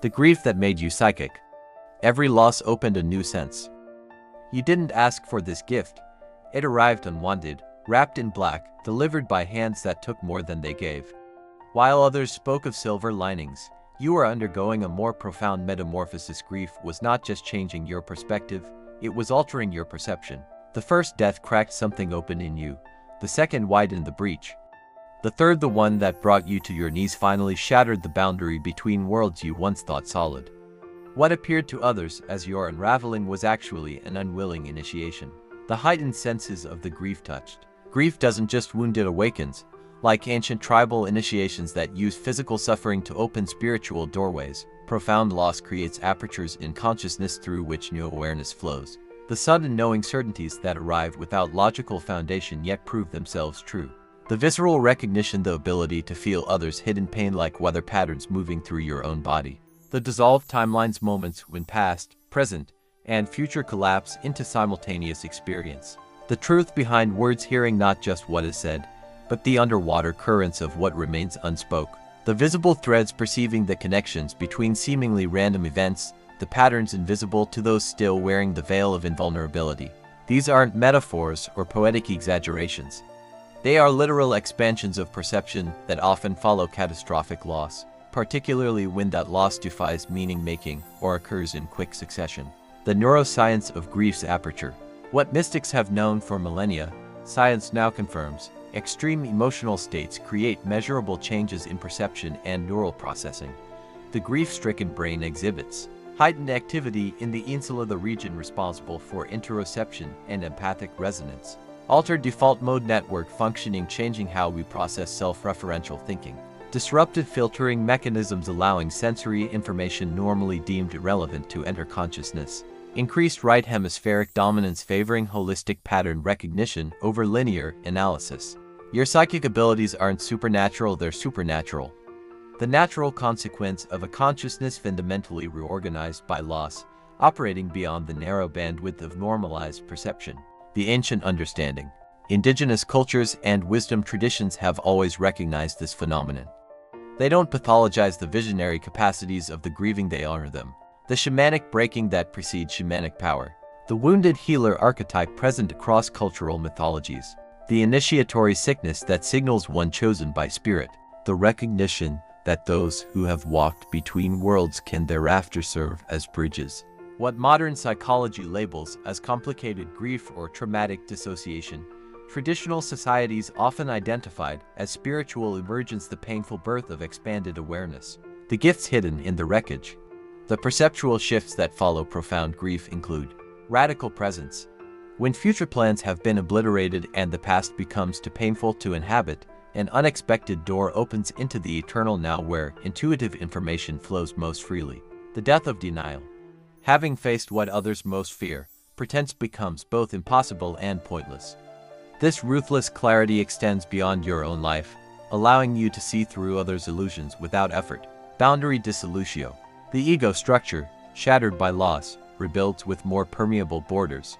The grief that made you psychic. Every loss opened a new sense. You didn't ask for this gift. It arrived unwanted, wrapped in black, delivered by hands that took more than they gave. While others spoke of silver linings, you were undergoing a more profound metamorphosis. Grief was not just changing your perspective, it was altering your perception. The first death cracked something open in you. The second widened the breach. The third, the one that brought you to your knees, finally shattered the boundary between worlds you once thought solid. What appeared to others as your unraveling was actually an unwilling initiation. The heightened senses of the grief touched. Grief doesn't just wound, it awakens. Like ancient tribal initiations that use physical suffering to open spiritual doorways, profound loss creates apertures in consciousness through which new awareness flows. The sudden knowing certainties that arrive without logical foundation yet prove themselves true. The visceral recognition, the ability to feel others' hidden pain like weather patterns moving through your own body. The dissolved timelines, moments when past, present, and future collapse into simultaneous experience. The truth behind words, hearing not just what is said, but the underwater currents of what remains unspoke. The visible threads, perceiving the connections between seemingly random events, the patterns invisible to those still wearing the veil of invulnerability. These aren't metaphors or poetic exaggerations. They are literal expansions of perception that often follow catastrophic loss, particularly when that loss defies meaning-making or occurs in quick succession. The neuroscience of grief's aperture. What mystics have known for millennia, science now confirms. Extreme emotional states create measurable changes in perception and neural processing. The grief-stricken brain exhibits heightened activity in the insula, the region responsible for interoception and empathic resonance. Altered default mode network functioning, changing how we process self-referential thinking. Disrupted filtering mechanisms, allowing sensory information normally deemed irrelevant to enter consciousness. Increased right hemispheric dominance, favoring holistic pattern recognition over linear analysis. Your psychic abilities aren't supernatural, they're supernatural. The natural consequence of a consciousness fundamentally reorganized by loss, operating beyond the narrow bandwidth of normalized perception. The ancient understanding. Indigenous cultures and wisdom traditions have always recognized this phenomenon. They don't pathologize the visionary capacities of the grieving, they honor them. The shamanic breaking that precedes shamanic power. The wounded healer archetype present across cultural mythologies. The initiatory sickness that signals one chosen by spirit. The recognition that those who have walked between worlds can thereafter serve as bridges. What modern psychology labels as complicated grief or traumatic dissociation, traditional societies often identified as spiritual emergence, the painful birth of expanded awareness. The gifts hidden in the wreckage. The perceptual shifts that follow profound grief include radical presence. When future plans have been obliterated and the past becomes too painful to inhabit, an unexpected door opens into the eternal now where intuitive information flows most freely. The death of denial. Having faced what others most fear, pretense becomes both impossible and pointless. This ruthless clarity extends beyond your own life, allowing you to see through others' illusions without effort. Boundary dissolution. The ego structure, shattered by loss, rebuilds with more permeable borders.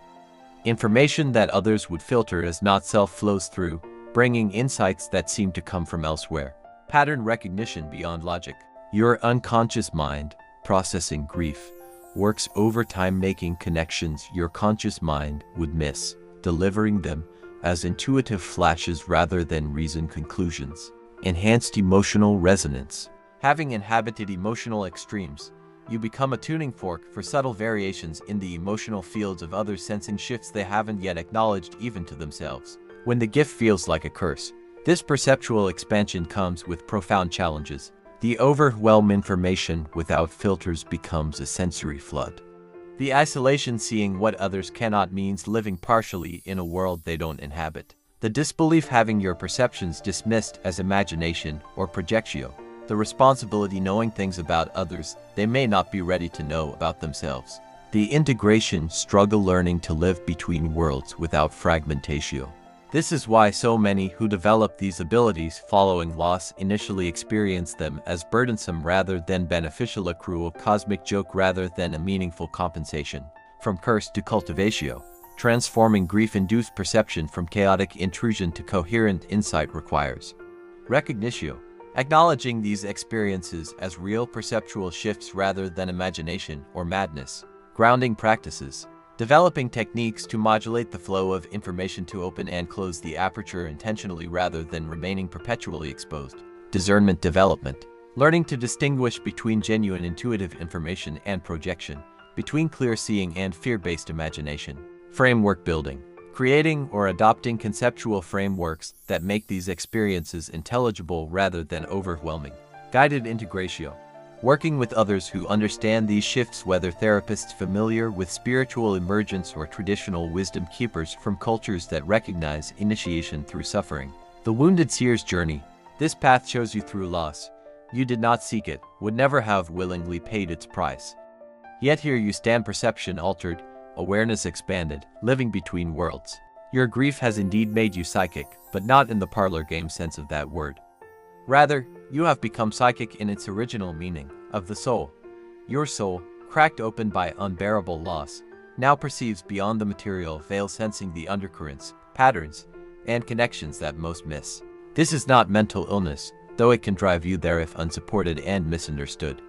Information that others would filter as not self flows through, bringing insights that seem to come from elsewhere. Pattern recognition beyond logic. Your unconscious mind, processing grief, works overtime, making connections your conscious mind would miss, delivering them as intuitive flashes rather than reasoned conclusions. Enhanced emotional resonance. Having inhabited emotional extremes, you become a tuning fork for subtle variations in the emotional fields of others, sensing shifts they haven't yet acknowledged even to themselves. When the gift feels like a curse, this perceptual expansion comes with profound challenges. The overwhelm information without filters becomes a sensory flood. The isolation, seeing what others cannot, means living partially in a world they don't inhabit. The disbelief, having your perceptions dismissed as imagination or projection. The responsibility, knowing things about others they may not be ready to know about themselves. The integration struggle, learning to live between worlds without fragmentation. This is why so many who develop these abilities following loss initially experience them as burdensome rather than beneficial, a cruel cosmic joke rather than a meaningful compensation. From curse to cultivation, transforming grief-induced perception from chaotic intrusion to coherent insight requires recognition. acknowledging these experiences as real perceptual shifts rather than imagination or madness. Grounding practices. Developing techniques to modulate the flow of information to open and close the aperture intentionally rather than remaining perpetually exposed. Discernment development. Learning to distinguish between genuine intuitive information and projection, between clear seeing and fear-based imagination. Framework building. Creating or adopting conceptual frameworks that make these experiences intelligible rather than overwhelming. Guided integratio. Working with others who understand these shifts, whether therapists familiar with spiritual emergence or traditional wisdom keepers from cultures that recognize initiation through suffering. The wounded seer's journey. This path shows you through loss. You did not seek it, would never have willingly paid its price. Yet here you stand, perception altered, awareness expanded, living between worlds. Your grief has indeed made you psychic, but not in the parlor game sense of that word. Rather, you have become psychic in its original meaning, of the soul. Your soul, cracked open by unbearable loss, now perceives beyond the material veil, sensing the undercurrents, patterns, and connections that most miss. This is not mental illness, though it can drive you there if unsupported and misunderstood.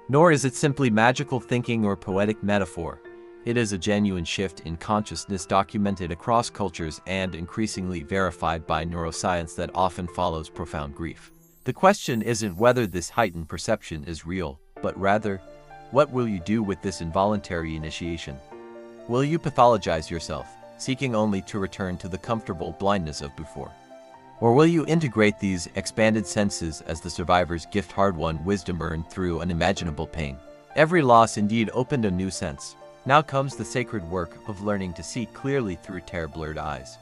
Nor is it simply magical thinking or poetic metaphor. It is a genuine shift in consciousness documented across cultures and increasingly verified by neuroscience that often follows profound grief. The question isn't whether this heightened perception is real, but rather, what will you do with this involuntary initiation? Will you pathologize yourself, seeking only to return to the comfortable blindness of before? Or will you integrate these expanded senses as the survivor's gift, hard-won wisdom earned through unimaginable pain? Every loss indeed opened a new sense. Now comes the sacred work of learning to see clearly through tear-blurred eyes.